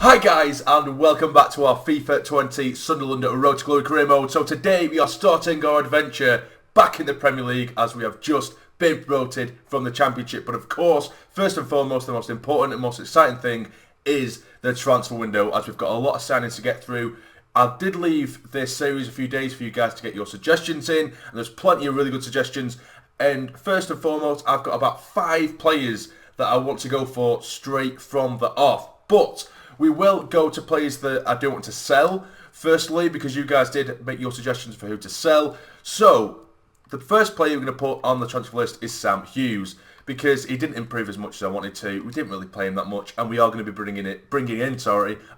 Hi guys, and welcome back to our FIFA 20 Sunderland Road to Glory career mode. So today we are starting our adventure back in the Premier League as we have just been promoted from the Championship. But of course, first and foremost, the most important and most exciting thing is the transfer window, as we've got a lot of signings to get through. I did leave this series a few days for you guys to get your suggestions in, and there's plenty of really good suggestions. And first and foremost, I've got about 5 players that I want to go for straight from the off. But we will go to players that I do want to sell, firstly, because you guys did make your suggestions for who to sell. So, the first player we're going to put on the transfer list is Sam Hughes, because he didn't improve as much as I wanted to. We didn't really play him that much, and we are going to be bringing in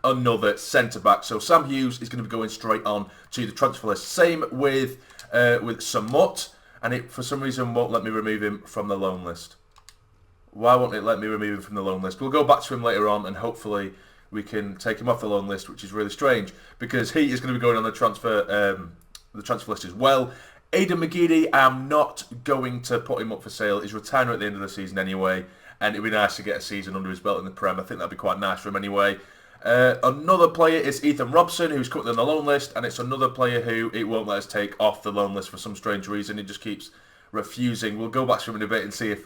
another centre-back. So, Sam Hughes is going to be going straight on to the transfer list. Same with Samut, and it, for some reason, won't let me remove him from the loan list. Why won't it let me remove him from the loan list? We'll go back to him later on, and hopefully we can take him off the loan list, which is really strange because he is going to be going on the transfer list as well. Aidan McGeady, I'm not going to put him up for sale. He's retiring at the end of the season anyway, and it'd be nice to get a season under his belt in the Prem. I think that'd be quite nice for him anyway. Another player is Ethan Robson, who's currently on the loan list, and it's another player who it won't let us take off the loan list for some strange reason. He just keeps refusing. We'll go back to him in a bit and see if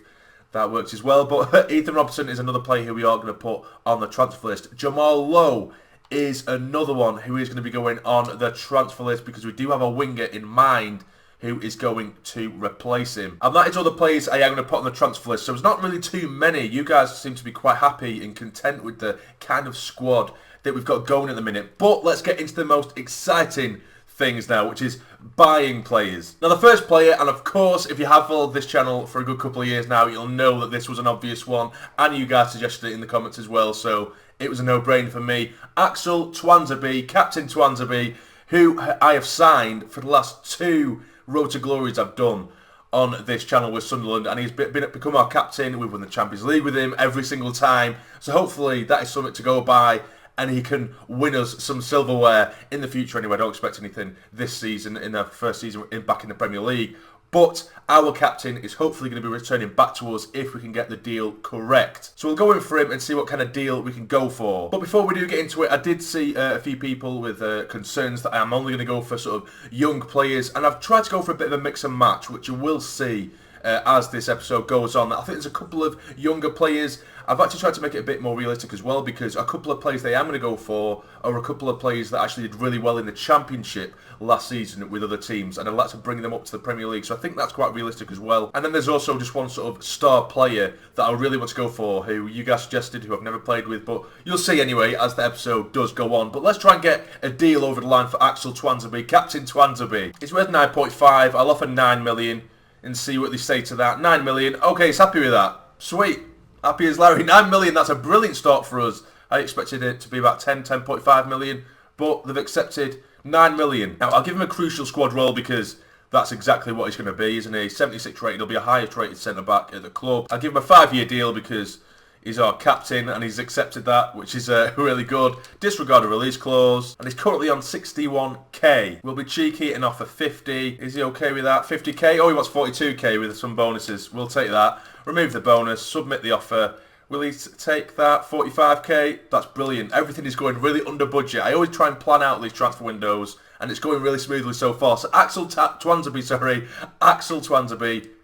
that works as well. But Ethan Robson is another player who we are going to put on the transfer list. Jamal Lowe is another one who is going to be going on the transfer list because we do have a winger in mind who is going to replace him. And that is all the players I am going to put on the transfer list. So it's not really too many. You guys seem to be quite happy and content with the kind of squad that we've got going at the minute. But let's get into the most exciting things now, which is buying players. Now the first player, and of course if you have followed this channel for a good couple of years now, you'll know that this was an obvious one, and you guys suggested it in the comments as well, so it was a no-brainer for me. Axel Twanzebe, Captain Twanzebe, who I have signed for the last 2 Road to Glories I've done on this channel with Sunderland, and he's become our captain. We've won the Champions League with him every single time, so hopefully that is something to go by, and he can win us some silverware in the future anyway. I don't expect anything this season, in our first season back in the Premier League. But our captain is hopefully going to be returning back to us if we can get the deal correct. So we'll go in for him and see what kind of deal we can go for. But before we do get into it, I did see a few people with concerns that I'm only going to go for sort of young players. And I've tried to go for a bit of a mix and match, which you will see as this episode goes on. I think there's a couple of younger players. I've actually tried to make it a bit more realistic as well, because a couple of players that I'm going to go for are a couple of players that actually did really well in the Championship last season with other teams, and I'd like to bring them up to the Premier League, so I think that's quite realistic as well. And then there's also just one sort of star player that I really want to go for, who you guys suggested, who I've never played with, but you'll see anyway as the episode does go on. But let's try and get a deal over the line for Axel Twanzebe, Captain Twanzebe. It's worth 9.5, I'll offer 9 million and see what they say to that. 9 million, okay, he's happy with that. Sweet. Happy as Larry. 9 million, that's a brilliant start for us. I expected it to be about 10.5 million, but they've accepted 9 million. Now, I'll give him a crucial squad role because that's exactly what he's going to be, isn't he? 76 rated, he'll be a highest rated centre-back at the club. I'll give him a 5-year deal because he's our captain and he's accepted that, which is really good. Disregard a release clause, and he's currently on 61k. We'll be cheeky and offer 50. Is he okay with that? 50k? Oh, he wants 42k with some bonuses. We'll take that. Remove the bonus, submit the offer. Will he take that? 45k? That's brilliant. Everything is going really under budget. I always try and plan out these transfer windows, and it's going really smoothly so far. So Axel Twanzebe,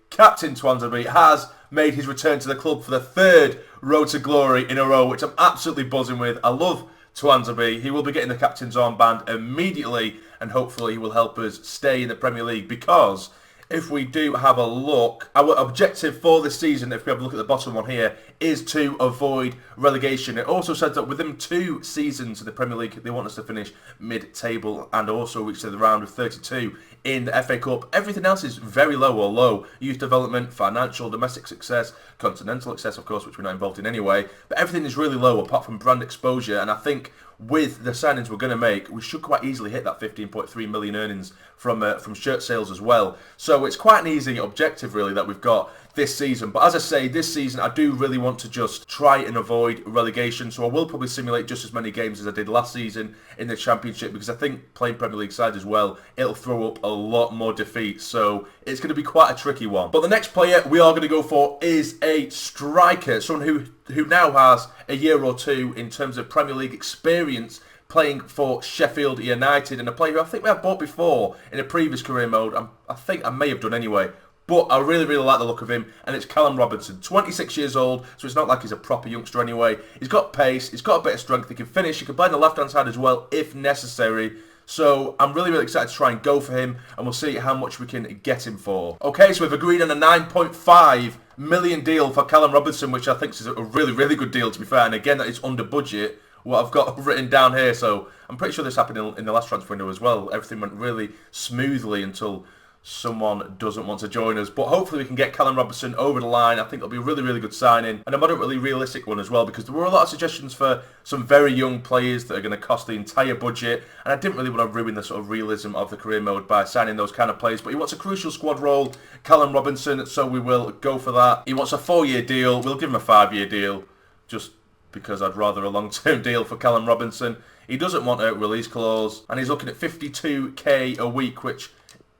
Captain Twanzebe, has made his return to the club for the 3rd Road to Glory in a row, which I'm absolutely buzzing with. I love Twanzebe. He will be getting the captain's armband immediately, and hopefully he will help us stay in the Premier League, because if we do have a look, our objective for this season, if we have a look at the bottom one here, is to avoid relegation. It also says that within 2 seasons of the Premier League, they want us to finish mid-table and also reach the round of 32 in the FA Cup. Everything else is very low or low. Youth development, financial, domestic success, continental success, of course, which we're not involved in anyway. But everything is really low apart from brand exposure, and I think with the signings we're going to make, we should quite easily hit that 15.3 million earnings from shirt sales as well. So it's quite an easy objective really that we've got. this season. But as I say, this season I do really want to just try and avoid relegation, so I will probably simulate just as many games as I did last season in the Championship, because I think playing Premier League side as well, it'll throw up a lot more defeats, so it's going to be quite a tricky one. But the next player we are going to go for is a striker, someone who now has a year or two in terms of Premier League experience playing for Sheffield United, and a player who I think we have bought before in a previous career mode. I think I may have done anyway. But I really, really like the look of him, and it's Callum Robinson. 26 years old, so it's not like he's a proper youngster anyway. He's got pace, he's got a bit of strength, he can finish, he can play on the left-hand side as well if necessary. So I'm really, really excited to try and go for him, and we'll see how much we can get him for. Okay, so we've agreed on a 9.5 million deal for Callum Robinson, which I think is a really, really good deal, to be fair. And again, that is under budget, what I've got written down here. So I'm pretty sure this happened in the last transfer window as well. Everything went really smoothly until someone doesn't want to join us. But hopefully we can get Callum Robinson over the line. I think it'll be a really, really good signing, and a moderately realistic one as well, because there were a lot of suggestions for some very young players that are going to cost the entire budget, and I didn't really want to ruin the sort of realism of the career mode by signing those kind of players. But he wants a crucial squad role, Callum Robinson, so we will go for that. He wants a 4-year deal. We'll give him a 5-year deal, just because I'd rather a long-term deal for Callum Robinson. He doesn't want a release clause, and he's looking at 52k a week, which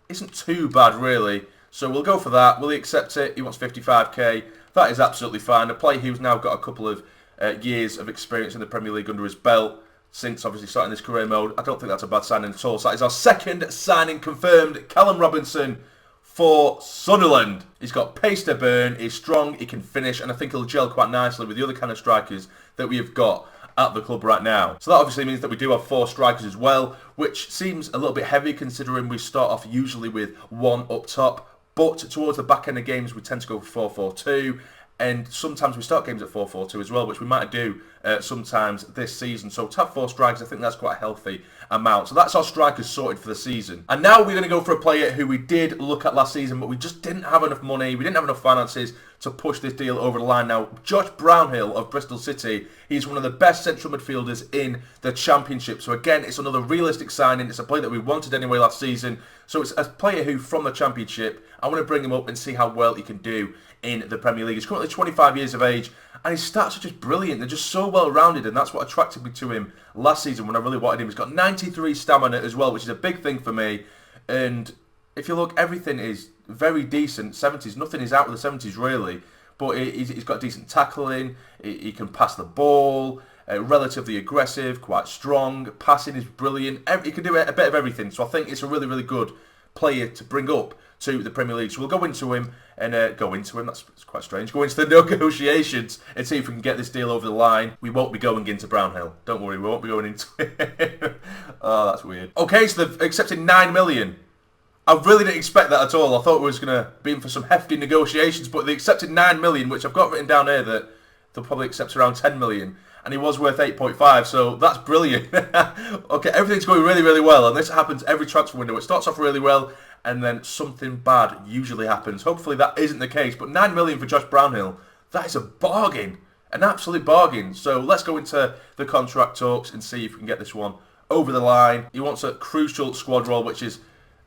isn't too bad really, so we'll go for that. Will he accept it? He wants 55k. That is absolutely fine. A player who's now got a couple of years of experience in the Premier League under his belt since obviously starting this career mode. I don't think that's a bad signing at all. So that is our second signing confirmed. Callum Robinson for Sunderland. He's got pace to burn, he's strong, he can finish, and I think he'll gel quite nicely with the other kind of strikers that we have got at the club right now. So that obviously means that we do have 4 strikers as well, which seems a little bit heavy considering we start off usually with 1 up top, but towards the back end of games we tend to go for 4-4-2, and sometimes we start games at 4-4-2 as well, which we might do sometimes this season. So to have 4 strikers, I think that's quite a healthy amount. So that's our strikers sorted for the season. And now we're going to go for a player who we did look at last season, but we just didn't have enough money, we didn't have enough finances to push this deal over the line. Now, Josh Brownhill of Bristol City, he's one of the best central midfielders in the Championship. So again, it's another realistic signing. It's a player that we wanted anyway last season. So it's a player who, from the Championship, I want to bring him up and see how well he can do in the Premier League. He's currently 25 years of age, and his stats are just brilliant. They're just so well-rounded, and that's what attracted me to him last season when I really wanted him. He's got 93 stamina as well, which is a big thing for me. And if you look, everything is very decent. 70s, nothing is out of the 70s really, but he's got decent tackling, he can pass the ball, relatively aggressive, quite strong, passing is brilliant, he can do a bit of everything. So I think it's a really, really good player to bring up to the Premier League. So we'll go into him, and that's quite strange, go into the negotiations and see if we can get this deal over the line. We won't be going into Brownhill, don't worry, we won't be going into it. Oh, that's weird. Okay, so they've accepted 9 million. I really didn't expect that at all. I thought we was going to be in for some hefty negotiations, but they accepted 9 million, which I've got written down here that they'll probably accept around 10 million. And he was worth 8.5, so that's brilliant. Okay, everything's going really, really well, and this happens every transfer window. It starts off really well, and then something bad usually happens. Hopefully that isn't the case, but 9 million for Josh Brownhill, that is a bargain, an absolute bargain. So let's go into the contract talks and see if we can get this one over the line. He wants a crucial squad role, which is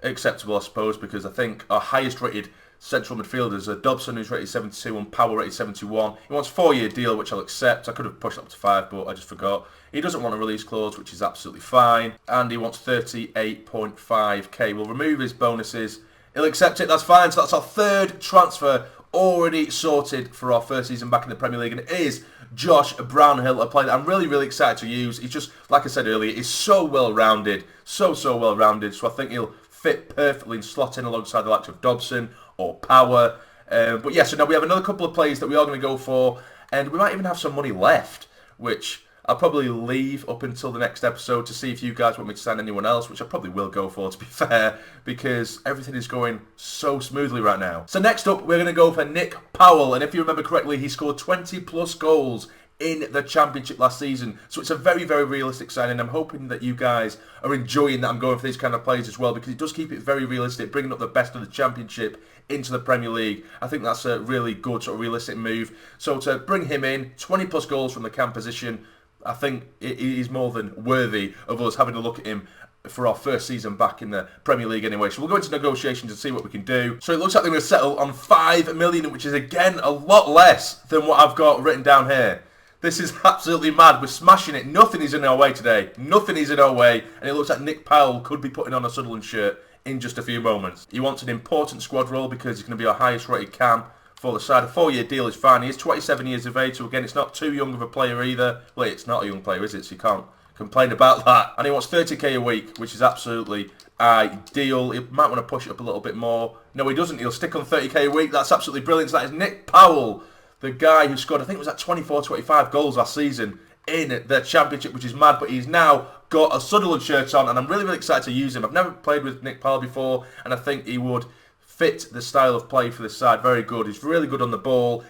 acceptable, I suppose, because I think our highest rated central midfielders are Robson, who's rated 72, and Powell rated 71. He wants a 4-year deal, which I'll accept. I could have pushed up to 5, but I just forgot. He doesn't want a release clause, which is absolutely fine. And he wants 38.5k. We'll remove his bonuses. He'll accept it, that's fine. So that's our 3rd transfer already sorted for our first season back in the Premier League. And it is Josh Brownhill, a player that I'm really, really excited to use. He's just, like I said earlier, he's so well-rounded. So well-rounded. So I think he'll fit perfectly and slot in alongside the likes of Robson or Power. But yeah, so now we have another couple of players that we are going to go for, and we might even have some money left, which I'll probably leave up until the next episode to see if you guys want me to sign anyone else, which I probably will go for, to be fair, because everything is going so smoothly right now. So next up, we're going to go for Nick Powell, and if you remember correctly, he scored 20 plus goals in the Championship last season. So it's a very, very realistic signing. I'm hoping that you guys are enjoying that I'm going for these kind of players as well, because it does keep it very realistic, bringing up the best of the Championship into the Premier League. I think that's a really good sort of realistic move. So to bring him in, 20 plus goals from the cam position, I think he's more than worthy of us having a look at him for our first season back in the Premier League anyway. So we'll go into negotiations and see what we can do. So it looks like they're going to settle on 5 million, which is again a lot less than what I've got written down here. This is absolutely mad. We're smashing it. Nothing is in our way today. Nothing is in our way. And it looks like Nick Powell could be putting on a Sunderland shirt in just a few moments. He wants an important squad role because he's going to be our highest rated cam for the side. A 4-year deal is fine. He is 27 years of age, so again, it's not too young of a player either. Well, it's not a young player, is it? So you can't complain about that. And he wants 30k a week, which is absolutely ideal. He might want to push it up a little bit more. No, he doesn't. He'll stick on 30k a week. That's absolutely brilliant. So that is Nick Powell, the guy who scored, I think it was at 24, 25 goals last season in the Championship, which is mad. But he's now got a Sunderland shirt on, and I'm really, really excited to use him. I've never played with Nick Powell before, and I think he would fit the style of play for this side very good. He's really good on the ball.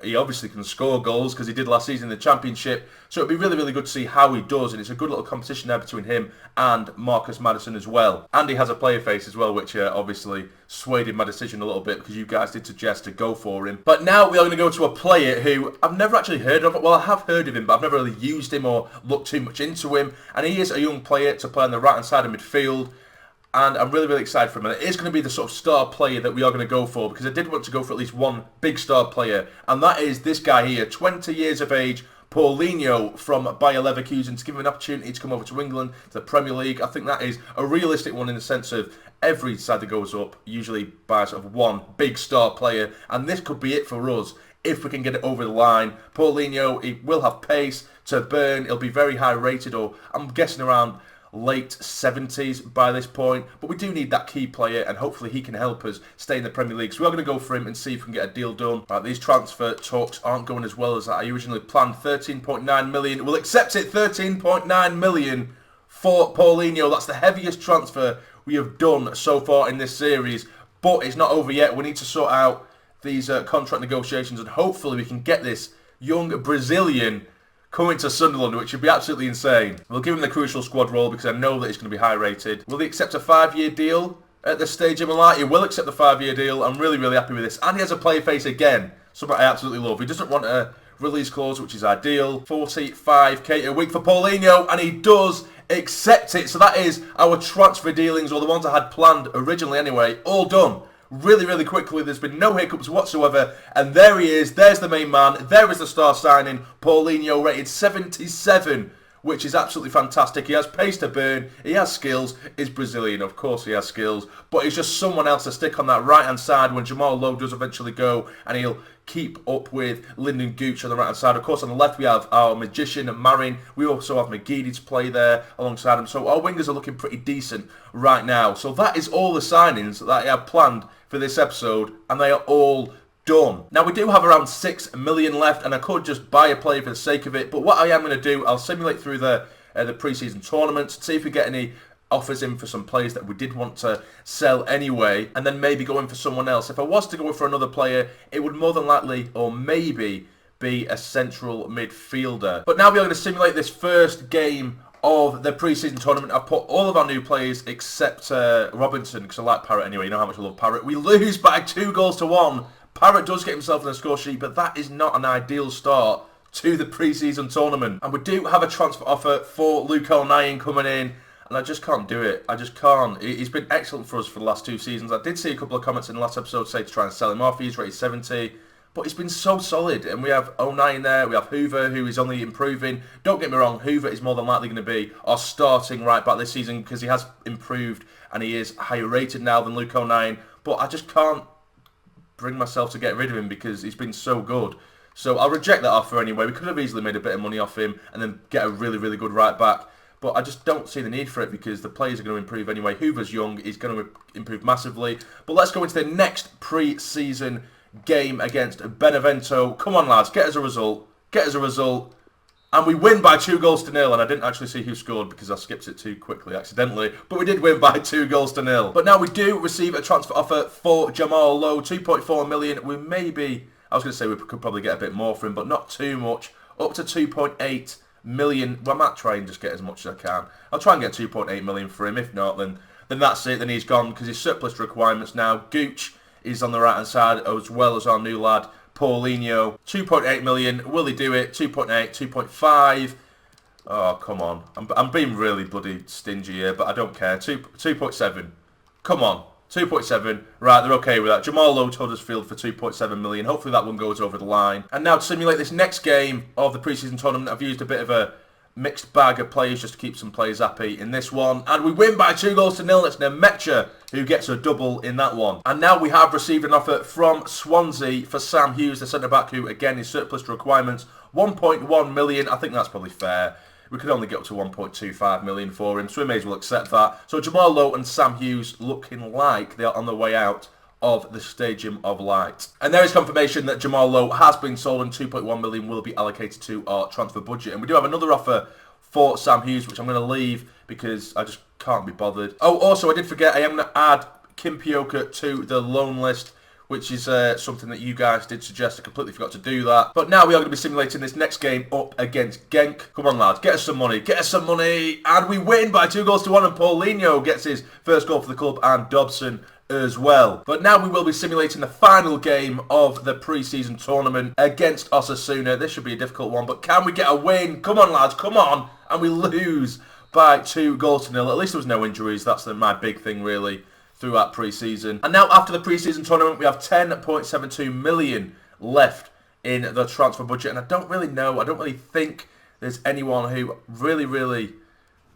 He obviously can score goals because he did last season in the Championship. So it'll be really, really good to see how he does. And it's a good little competition there between him and Marcus Maddison as well. And he has a player face as well, which obviously swayed in my decision a little bit because you guys did suggest to go for him. But now we are going to go to a player who I've never actually heard of. Well, I have heard of him, but I've never really used him or looked too much into him. And he is a young player to play on the right-hand side of midfield. And I'm really, really excited for him. And it is going to be the sort of star player that we are going to go for, because I did want to go for at least one big star player. And that is this guy here, 20 years of age, Paulinho from Bayer Leverkusen, to give him an opportunity to come over to England, to the Premier League. I think that is a realistic one in the sense of every side that goes up usually buys sort of one big star player. And this could be it for us if we can get it over the line. Paulinho, he will have pace to burn. He'll be very high rated, or I'm guessing around late 70s by this point, but we do need that key player, and hopefully he can help us stay in the Premier League. So we are going to go for him and see if we can get a deal done. Right, these transfer talks aren't going as well as I originally planned. 13.9 million. We'll accept it. 13.9 million for Paulinho. That's the heaviest transfer we have done so far in this series, but it's not over yet. We need to sort out these contract negotiations, and hopefully we can get this young Brazilian coming to Sunderland, which would be absolutely insane. We'll give him the crucial squad role because I know that he's going to be high rated. Will he accept a 5-year deal at this stage of my life? He will accept the 5-year deal. I'm really, really happy with this. And he has a player face again, something I absolutely love. He doesn't want a release clause, which is ideal. 45k a week for Paulinho, and he does accept it. So that is our transfer dealings, or the ones I had planned originally anyway, all done really, really quickly. There's been no hiccups whatsoever, and there he is. There's the main man. There is the star signing. Paulinho, rated 77, which is absolutely fantastic. He has pace to burn. He has skills. He's Brazilian, of course he has skills, but he's just someone else to stick on that right-hand side when Jamal Lowe does eventually go, and he'll keep up with Lyndon Gooch on the right-hand side. Of course, on the left we have our magician and Marin. We also have McGeady to play there alongside him. So our wingers are looking pretty decent right now. So that is all the signings that I have planned for this episode, and they are all done. Now, we do have around 6 million left, and I could just buy a player for the sake of it, but what I am going to do, I'll simulate through the pre-season tournaments, see if we get any offers in for some players that we did want to sell anyway, and then maybe go in for someone else. If I was to go in for another player, it would more than likely, or maybe, be a central midfielder. But now we are going to simulate this first game of the pre-season tournament. I've put all of our new players except Robson, because I like Parrott anyway. You know how much I love Parrott. We lose by 2-1. Parrott does get himself in the score sheet, but that is not an ideal start to the pre-season tournament. And we do have a transfer offer for Luke O'Nien coming in, and I just can't do it. I just can't. He's been excellent for us for the last 2 seasons. I did see a couple of comments in the last episode say to try and sell him off. He's rated 70. But he's been so solid, and we have O'Nien there, we have Hoover, who is only improving. Don't get me wrong, Hoover is more than likely going to be our starting right back this season because he has improved and he is higher rated now than Luke O'Nien. But I just can't bring myself to get rid of him because he's been so good. So I'll reject that offer anyway. We could have easily made a bit of money off him and then get a really, really good right back. But I just don't see the need for it because the players are going to improve anyway. Hoover's young, he's going to improve massively. But let's go into the next pre-season game against Benevento. Come on, lads, get us a result. Get us a result. And we win by 2-0. And I didn't actually see who scored because I skipped it too quickly accidentally. But we did win by 2-0. But now we do receive a transfer offer for Jamal Lowe. 2.4 million. We maybe, I was going to say we could probably get a bit more for him, but not too much. Up to 2.8 million. Well, I might try and just get as much as I can. I'll try and get 2.8 million for him. If not, then that's it. Then he's gone because he's surplus requirements now. Gooch is on the right hand side as well as our new lad Paulinho. 2.8 million. Will he do it? 2.8, 2.5. Oh, come on. I'm being really bloody stingy here, but I don't care. 2.7. Come on. 2.7. Right, they're okay with that. Jamal Lowe to Huddersfield for 2.7 million. Hopefully that one goes over the line. And now to simulate this next game of the preseason tournament, I've used a bit of a mixed bag of players just to keep some players happy in this one. And we win by 2-0. It's Nemecha who gets a double in that one. And now we have received an offer from Swansea for Sam Hughes, the centre-back, who again is surplus to requirements. 1.1 million. I think that's probably fair. We could only get up to 1.25 million for him, so we may as well accept that. So Jamal Lowe and Sam Hughes looking like they are on the way out of the Stadium of Light. And there is confirmation that Jamal Lowe has been sold and 2.1 million will be allocated to our transfer budget. And we do have another offer for Sam Hughes, which I'm going to leave because I just can't be bothered. Oh, also, I did forget, I am going to add Kim Pioka to the loan list, which is something that you guys did suggest. I completely forgot to do that. But now we are going to be simulating this next game up against Genk. Come on, lads, get us some money. Get us some money. And we win by 2-1. And Paulinho gets his first goal for the club and Dobson as well. But now we will be simulating the final game of the pre-season tournament against Osasuna. This should be a difficult one, but can we get a win? Come on, lads, come on. And we lose by 2-0. At least there was no injuries. That's my big thing, really, throughout pre-season. And now after the pre-season tournament, we have 10.72 million left in the transfer budget. And I don't really think there's anyone who really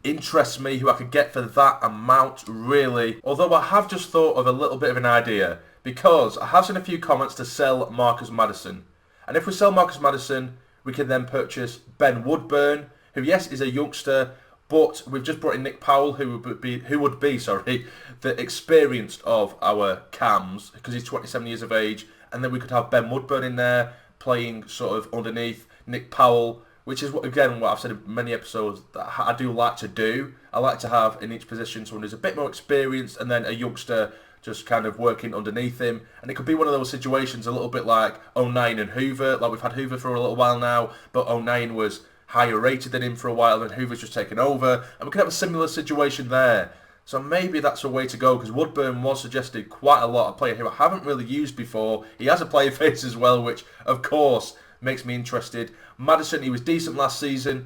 interests me who I could get for that amount, really. Although I have just thought of a little bit of an idea, because I have seen a few comments to sell Marcus Maddison. And if we sell Marcus Maddison, we can then purchase Ben Woodburn, who, yes, is a youngster, but we've just brought in Nick Powell, who would be the experienced of our cams, because he's 27 years of age. And then we could have Ben Woodburn in there, playing sort of underneath Nick Powell, which is, what I've said in many episodes, that I do like to do. I like to have in each position someone who's a bit more experienced and then a youngster just kind of working underneath him. And it could be one of those situations a little bit like O'Nien and Hoover. Like, we've had Hoover for a little while now, but O'Nien was higher rated than him for a while, and Hoover's just taken over. And we could have a similar situation there. So maybe that's a way to go, because Woodburn was suggested quite a lot, a player who I haven't really used before. He has a player face as well, which, of course, makes me interested. Maddison, he was decent last season,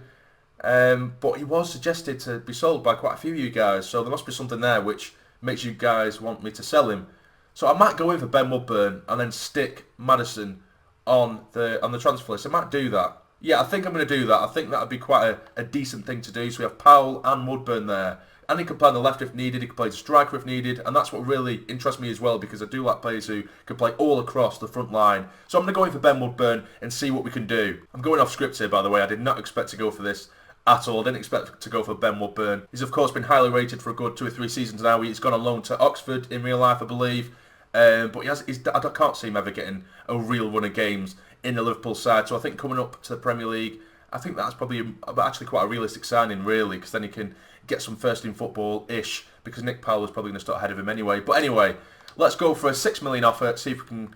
but he was suggested to be sold by quite a few of you guys, so there must be something there which makes you guys want me to sell him. So I might go in for Ben Woodburn and then stick Maddison on the transfer list. I might do that. Yeah, I think I'm going to do that. I think that would be quite a decent thing to do. So we have Powell and Woodburn there. And he can play on the left if needed, he can play as a striker if needed, and that's what really interests me as well, because I do like players who can play all across the front line. So I'm going to go in for Ben Woodburn and see what we can do. I'm going off script here, by the way. I did not expect to go for this at all. I didn't expect to go for Ben Woodburn. He's, of course, been highly rated for a good 2 or 3 seasons now. He's gone on loan to Oxford in real life, I believe. But I can't see him ever getting a real run of games in the Liverpool side. So I think coming up to the Premier League, I think that's probably actually quite a realistic signing, really, because then he can get some first-team football-ish, because Nick Powell is probably going to start ahead of him anyway. But anyway, let's go for a 6 million offer, see if we can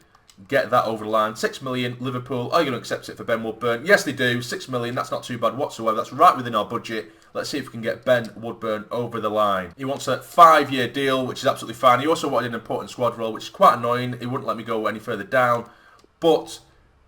get that over the line. 6 million, Liverpool, are you going to accept it for Ben Woodburn? Yes, they do. 6 million, that's not too bad whatsoever. That's right within our budget. Let's see if we can get Ben Woodburn over the line. He wants a 5-year deal, which is absolutely fine. He also wanted an important squad role, which is quite annoying. He wouldn't let me go any further down, but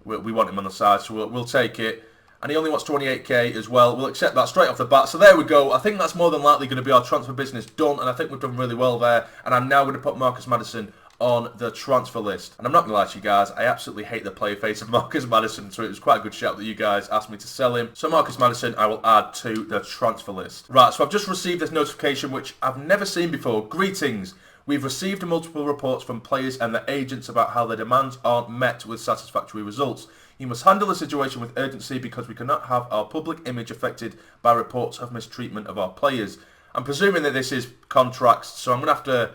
we want him on the side, so we'll take it. And he only wants 28k as well. We'll accept that straight off the bat. So there we go. I think that's more than likely going to be our transfer business done. And I think we've done really well there. And I'm now going to put Marcus Maddison on the transfer list. And I'm not going to lie to you guys, I absolutely hate the player face of Marcus Maddison. So it was quite a good shout that you guys asked me to sell him. So Marcus Maddison, I will add to the transfer list. Right, so I've just received this notification, which I've never seen before. Greetings. We've received multiple reports from players and their agents about how their demands aren't met with satisfactory results. You must handle the situation with urgency because we cannot have our public image affected by reports of mistreatment of our players. I'm presuming that this is contracts, so I'm going to have to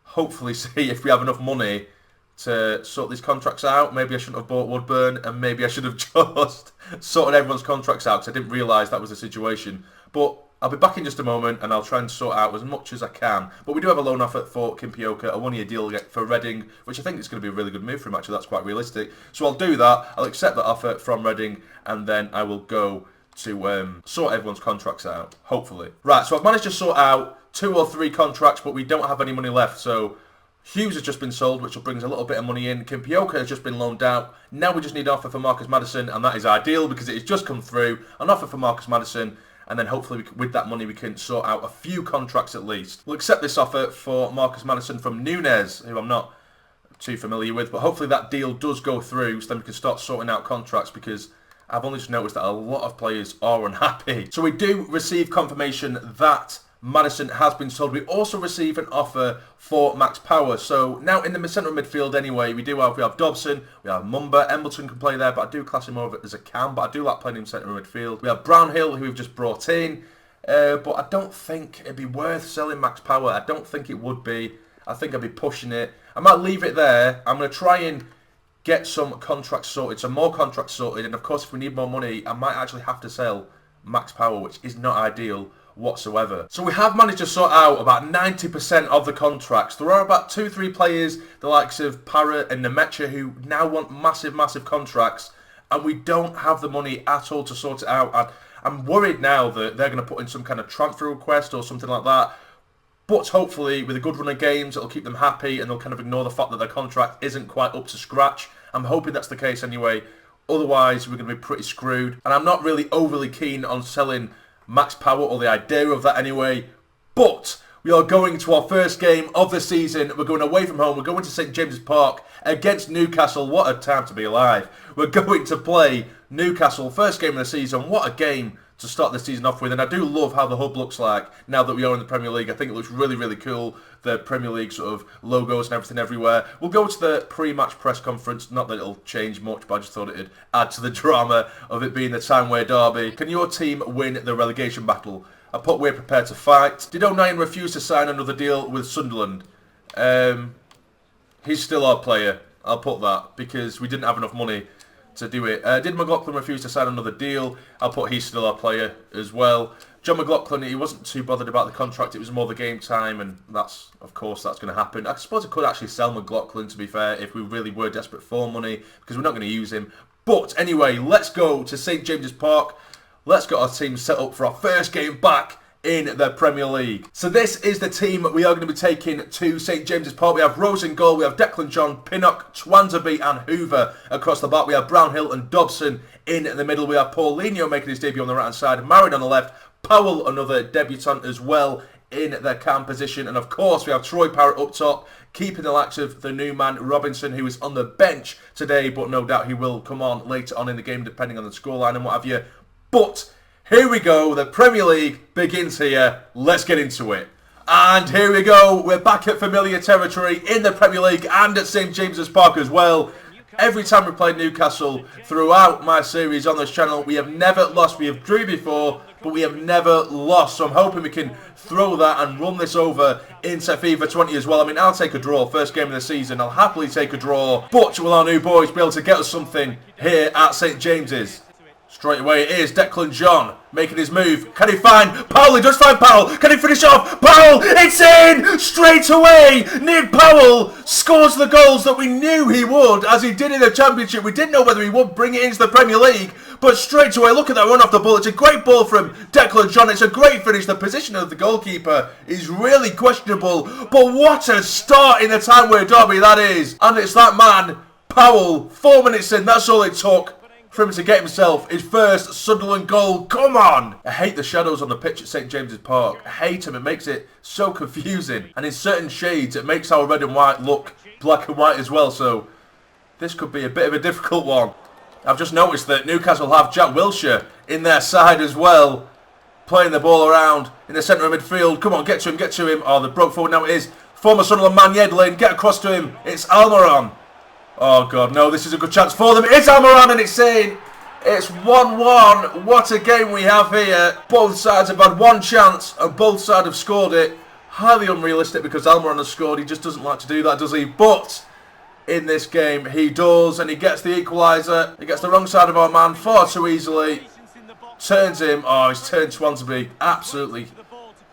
hopefully see if we have enough money to sort these contracts out. Maybe I shouldn't have bought Woodburn, and maybe I should have just sorted everyone's contracts out, because I didn't realise that was the situation. But I'll be back in just a moment, and I'll try and sort out as much as I can. But we do have a loan offer for Kim Pioka, a 1-year deal for Reading, which I think is going to be a really good move for him, actually. That's quite realistic. So I'll do that. I'll accept that offer from Reading, and then I will go to sort everyone's contracts out, hopefully. Right, so I've managed to sort out 2 or 3 contracts, but we don't have any money left. So Hughes has just been sold, which will bring us a little bit of money in. Kim Pioka has just been loaned out. Now we just need an offer for Marcus Maddison, and that is ideal because it has just come through. An offer for Marcus Maddison. and then hopefully with that money we can sort out a few contracts at least. We'll accept this offer for Marcus Madison from Nunes, who I'm not too familiar with, but hopefully that deal does go through, so then we can start sorting out contracts, because I've only just noticed that a lot of players are unhappy. So we do receive confirmation that Madison has been sold. We also receive an offer for Max Power. So now in the centre of midfield anyway, we have Dobson, we have Mumba. Embleton can play there, but I do class him more as a cam, but I do like playing him centre of midfield. We have Brownhill, who we've just brought in, but I don't think it'd be worth selling Max Power. I don't think it would be. I think I'd be pushing it. I might leave it there. I'm going to try and get some contracts sorted, some more contracts sorted, and of course if we need more money, I might actually have to sell Max Power, which is not ideal whatsoever. So we have managed to sort out about 90% of the contracts. There are about 2-3 players, the likes of Parrott and Nemecha, who now want massive contracts, and we don't have the money at all to sort it out. I'm worried now that they're going to put in some kind of transfer request or something like that, but hopefully with a good run of games it'll keep them happy and they'll kind of ignore the fact that their contract isn't quite up to scratch. I'm hoping that's the case anyway, otherwise we're going to be pretty screwed, and I'm not really overly keen on selling Max Power, or the idea of that anyway. But we are going to our first game of the season. We're going away from home. We're going to St James's Park against Newcastle. What a time to be alive. We're going to play Newcastle. First game of the season. What a game to start the season off with. And I do love how the hub looks like now that we are in the Premier League. I think it looks really cool. The Premier League sort of logos and everything everywhere. We'll go to the pre-match press conference. Not that it'll change much, but I just thought it'd add to the drama of it being the Tyne-Wear derby. Can your team win the relegation battle? I put we're prepared to fight. Did O'Nien refuse to sign another deal with Sunderland? He's still our player. I'll put that, because we didn't have enough money to do it. Did McLaughlin refuse to sign another deal? I'll put he's still our player as well. John McLaughlin, he wasn't too bothered about the contract. It was more the game time, and that's, of course, that's going to happen. I suppose I could actually sell McLaughlin, to be fair, if we really were desperate for money, because we're not going to use him. But anyway, let's go to St James's Park. Let's get our team set up for our first game back in the Premier League. So this is the team we are going to be taking to St James's Park. We have Rose in goal, we have Declan John, Pinnock, Twansby and Hoover across the back. We have Brownhill and Dobson in the middle. We have Paulinho making his debut on the right hand side, Marin on the left, Powell, another debutant as well, in their cam position. And of course we have Troy Parrott up top, keeping the likes of the new man Robinson, who is on the bench today, but no doubt he will come on later on in the game depending on the scoreline and what have you. But here we go, the Premier League begins here. Let's get into it. And here we go, we're back at familiar territory in the Premier League and at St James's Park as well. Every time we played Newcastle throughout my series on this channel, we have never lost. We have drew before, but we have never lost. So I'm hoping we can throw that and run this over into FIFA 20 as well. I mean, I'll take a draw, first game of the season. I'll happily take a draw. But will our new boys be able to get us something here at St James's? Straight away it is Declan John making his move. Can he find Powell? He does find Powell. Can he finish off? Powell! It's in! Straight away! Nick Powell scores the goals that we knew he would, as he did in the Championship. We didn't know whether he would bring it into the Premier League, but straight away, look at that run off the ball. It's a great ball from Declan John. It's a great finish. The position of the goalkeeper is really questionable, but what a start in the Tyne-Wear derby that is. And it's that man, Powell, 4 minutes in. That's all it took for him to get himself his first Sunderland goal. Come on! I hate the shadows on the pitch at St James's Park. I hate them. It makes it so confusing. And in certain shades, it makes our red and white look black and white as well. So this could be a bit of a difficult one. I've just noticed that Newcastle have Jack Wilshere in their side as well, playing the ball around in the centre of midfield. Come on, get to him, get to him. Oh, they broke forward. Now it is former Sunderland man Yedlin. Get across to him. It's Almiron. Oh, God, no, this is a good chance for them. It's Almiron and it's in. It's 1-1. What a game we have here. Both sides have had one chance and both sides have scored it. Highly unrealistic because Almiron has scored. He just doesn't like to do that, does he? But in this game, he does, and he gets the equaliser. He gets the wrong side of our man far too easily. Turns him. Oh, he's turned Twansby absolutely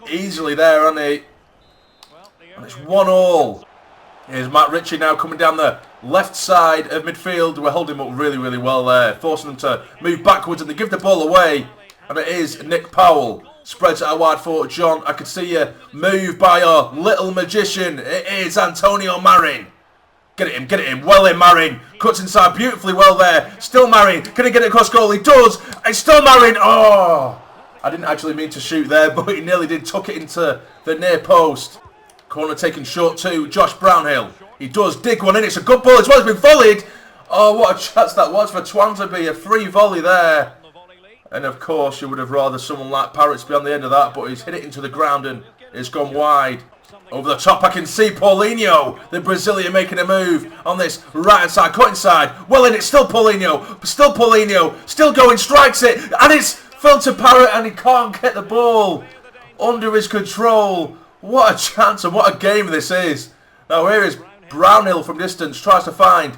easily there, hasn't he? And it's 1-1. Here's Matt Ritchie now coming down the left side of midfield. We're holding him up really well there, forcing them to move backwards, and they give the ball away. And it is Nick Powell. Spreads it out wide for John. I could see you move by our little magician. It is Antonio Marin. Get it in. Well in, Marin. Cuts inside beautifully well there. Still Marin. Can he get it across goal? He does. It's still Marin. Oh! I didn't actually mean to shoot there, but he nearly did. Tuck it into the near post. Corner taken short to Josh Brownhill. He does dig one in. It's a good ball as well. It's been volleyed. Oh, what a chance that was for Twansby. A free volley there. And of course, you would have rather someone like Parrott's be on the end of that, but he's hit it into the ground and it's gone wide. Over the top, I can see Paulinho, the Brazilian, making a move on this right-hand side, cut inside. Well in, it's still Paulinho, still going, strikes it, and it's fell to Parrott, and he can't get the ball under his control. What a chance and what a game this is. Now here is Brownhill from distance, tries to find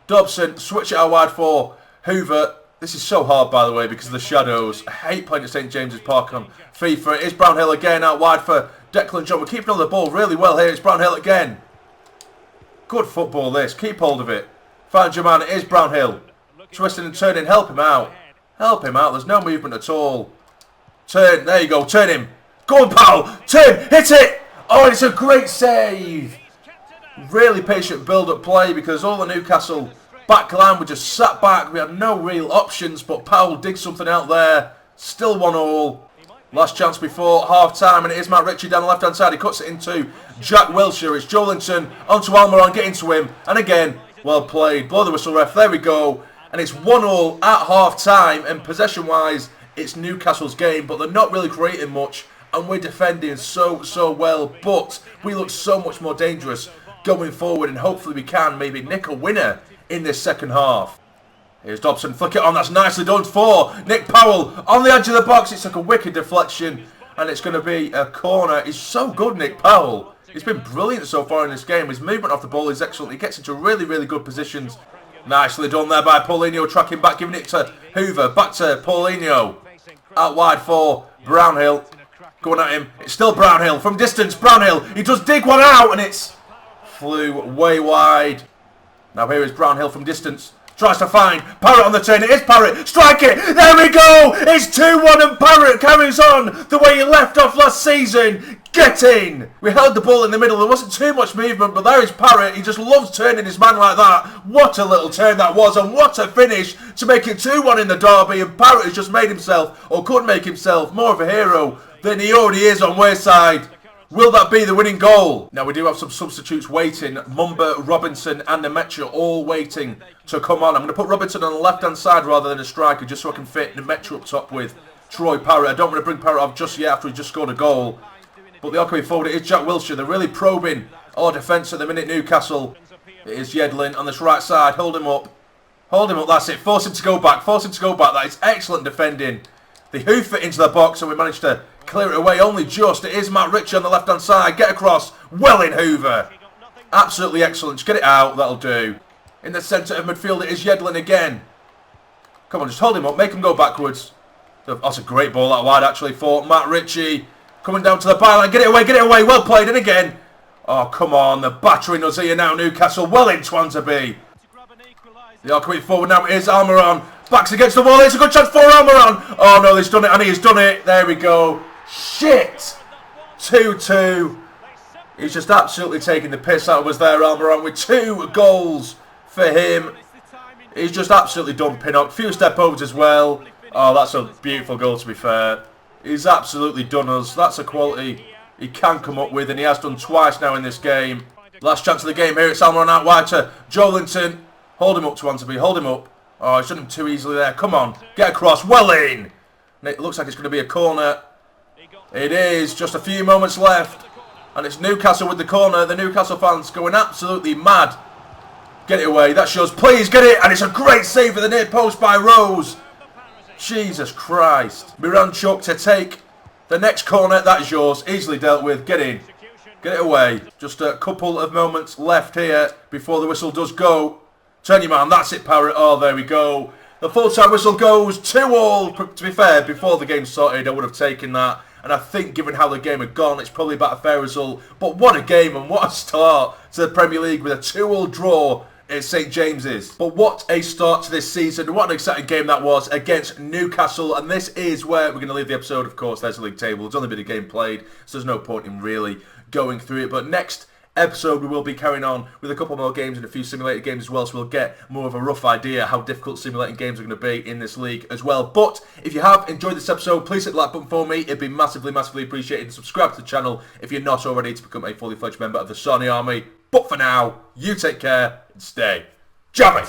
Dobson, switch it out wide for Hoover. This is so hard, by the way, because of the shadows. I hate playing at St James's Park on FIFA. It is Brownhill again, out wide for Declan John. We're keeping on the ball really well here. It's Brownhill again. Good football, this. Keep hold of it. Find your man. It is Brownhill. Twisting and turning. Help him out. Help him out. There's no movement at all. Turn. There you go. Turn him. Go on, pal. Turn. Hit it. Oh, it's a great save. Really patient build-up play because all the Newcastle back line were just sat back. We had no real options, but Powell digs something out there. Still 1-1. Last chance before half-time, and it is Matt Ritchie down the left-hand side. He cuts it into Jack Wilshere. It's Joelinton onto Almiron, getting to him. And again, well played. Blow the whistle, ref. There we go. And it's 1-1 at half-time, and possession-wise, it's Newcastle's game, but they're not really creating much, and we're defending so well, but we look so much more dangerous going forward, and hopefully we can maybe nick a winner in this second half. Here's Dobson, flick it on, that's nicely done for Nick Powell on the edge of the box. It's like a wicked deflection, and it's going to be a corner. He's so good, Nick Powell. He's been brilliant so far in this game. His movement off the ball is excellent. He gets into really good positions. Nicely done there by Paulinho, tracking back, giving it to Hoover. Back to Paulinho. Out wide for Brownhill. Going at him. It's still Brownhill. From distance, Brownhill. He does dig one out, and it's flew way wide. Now here is Brownhill from distance. Tries to find Parrott on the turn. It is Parrott. Strike it. There we go. It's 2-1 and Parrott carries on the way he left off last season. Get in. We held the ball in the middle. There wasn't too much movement, but there is Parrott. He just loves turning his man like that. What a little turn that was, and what a finish to make it 2-1 in the derby. And Parrott has just made himself, or could make himself, more of a hero than he already is on Wayside. Will that be the winning goal? Now we do have some substitutes waiting. Mumba, Robinson and Nemetra all waiting to come on. I'm going to put Robinson on the left-hand side rather than a striker just so I can fit Nemetra up top with Troy Parrott. I don't want to bring Parrott off just yet after he just scored a goal. But the coming forward, it is Jack Wilshere. They're really probing our defence at the minute, Newcastle. It is Yedlin on this right side. Hold him up. Hold him up, that's it. Force him to go back. Force him to go back. That is excellent defending. They hoof it into the box and we managed to clear it away only just. It is Matt Ritchie on the left-hand side. Get across. Well in, Hoover. Absolutely excellent. Just get it out. That'll do. In the centre of midfield, it is Yedlin again. Come on, just hold him up. Make him go backwards. That's a great ball out wide, actually, for Matt Ritchie. Coming down to the byline. Get it away. Get it away. Well played. And again. Oh, come on. They're battering us here now, Newcastle. Well in, Twansby. They are coming forward now. Here's Almiron. Backs against the wall. It's a good chance for Almiron. Oh, no, he's done it. And he's done it. There we go. Shit. 2-2. He's just absolutely taking the piss out of us there, Almiron, with 2 goals for him. He's just absolutely done Pinnock. Few step overs as well. Oh, that's a beautiful goal, to be fair. He's absolutely done us. That's a quality he can come up with, and he has done twice now in this game. Last chance of the game here. It's Almiron out wide to Joelinton. Hold him up, Twansby. Hold him up. Oh, he's done him too easily there. Come on. Get across. Well in. And it looks like it's going to be a corner. It is. Just a few moments left. And it's Newcastle with the corner. The Newcastle fans going absolutely mad. Get it away. That shows. Please get it. And it's a great save at the near post by Rose. Jesus Christ. Miranchuk to take the next corner. That is yours. Easily dealt with. Get in. Get it away. Just a couple of moments left here before the whistle does go. Turn your man. That's it, Parrott. Oh, there we go. The full-time whistle goes 2-2. To be fair, before the game started, I would have taken that. And I think, given how the game had gone, it's probably about a fair result. But what a game and what a start to the Premier League with a 2-2 draw at St James's. But what a start to this season. What an exciting game that was against Newcastle. And this is where we're going to leave the episode, of course. There's the league table. There's only been a game played, so there's no point in really going through it. But next episode we will be carrying on with a couple more games and a few simulated games as well, so we'll get more of a rough idea how difficult simulating games are going to be in this league as well. But if you have enjoyed this episode, please hit the like button for me. It'd be massively appreciated, and subscribe to the channel if you're not already to become a fully fledged member of the Sarny Army. But for now, you take care and stay jammy.